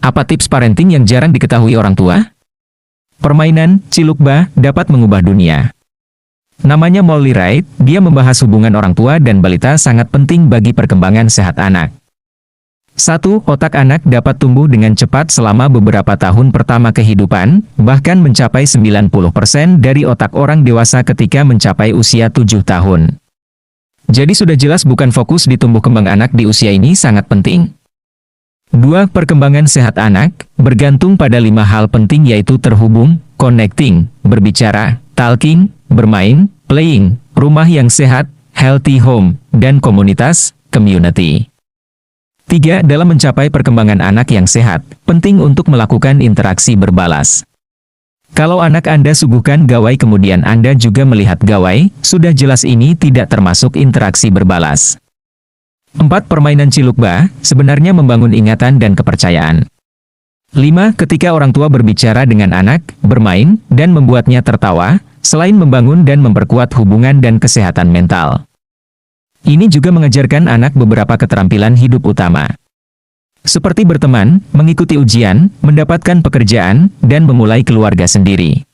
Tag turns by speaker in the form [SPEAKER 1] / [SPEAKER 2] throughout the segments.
[SPEAKER 1] Apa tips parenting yang jarang diketahui orang tua? Permainan Cilukba dapat mengubah dunia. Namanya Molly Wright, dia membahas hubungan orang tua dan balita sangat penting bagi perkembangan sehat anak. 1. Otak anak dapat tumbuh dengan cepat selama beberapa tahun pertama kehidupan, bahkan mencapai 90% dari otak orang dewasa ketika mencapai usia 7 tahun. Jadi sudah jelas bukan fokus di tumbuh kembang anak di usia ini sangat penting. 2. Perkembangan sehat anak bergantung pada 5 hal penting yaitu terhubung, connecting, berbicara, talking, bermain, playing, rumah yang sehat, healthy home, dan komunitas, community. 3. Dalam mencapai perkembangan anak yang sehat, penting untuk melakukan interaksi berbalas. Kalau anak Anda suguhkan gawai kemudian Anda juga melihat gawai, sudah jelas ini tidak termasuk interaksi berbalas. 4. Permainan Cilukba sebenarnya membangun ingatan dan kepercayaan. 5. Ketika orang tua berbicara dengan anak, bermain, dan membuatnya tertawa, selain membangun dan memperkuat hubungan dan kesehatan mental. Ini juga mengajarkan anak beberapa keterampilan hidup utama. Seperti berteman, mengikuti ujian, mendapatkan pekerjaan, dan memulai keluarga sendiri.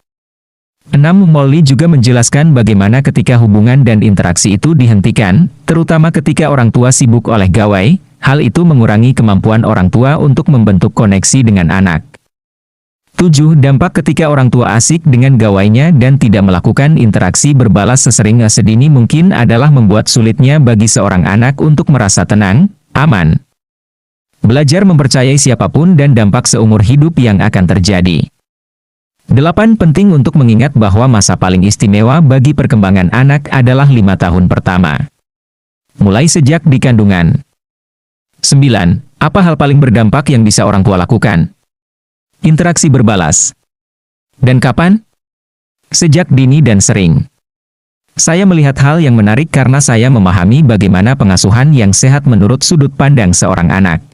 [SPEAKER 1] 6. Molly juga menjelaskan bagaimana ketika hubungan dan interaksi itu dihentikan, terutama ketika orang tua sibuk oleh gawai, hal itu mengurangi kemampuan orang tua untuk membentuk koneksi dengan anak. 7. Dampak ketika orang tua asik dengan gawainya dan tidak melakukan interaksi berbalas sesering sedini mungkin adalah membuat sulitnya bagi seorang anak untuk merasa tenang, aman. Belajar mempercayai siapapun dan dampak seumur hidup yang akan terjadi. 8. Penting untuk mengingat bahwa masa paling istimewa bagi perkembangan anak adalah 5 tahun pertama. Mulai sejak di kandungan. 9. Apa hal paling berdampak yang bisa orang tua lakukan? Interaksi berbalas. Dan kapan? Sejak dini dan sering. Saya melihat hal yang menarik karena saya memahami bagaimana pengasuhan yang sehat menurut sudut pandang seorang anak.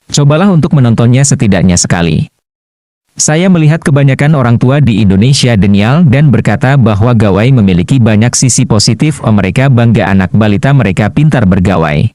[SPEAKER 1] Cobalah untuk menontonnya setidaknya sekali. Saya melihat kebanyakan orang tua di Indonesia denial dan berkata bahwa gawai memiliki banyak sisi positif. Mereka bangga anak balita mereka pintar bergawai.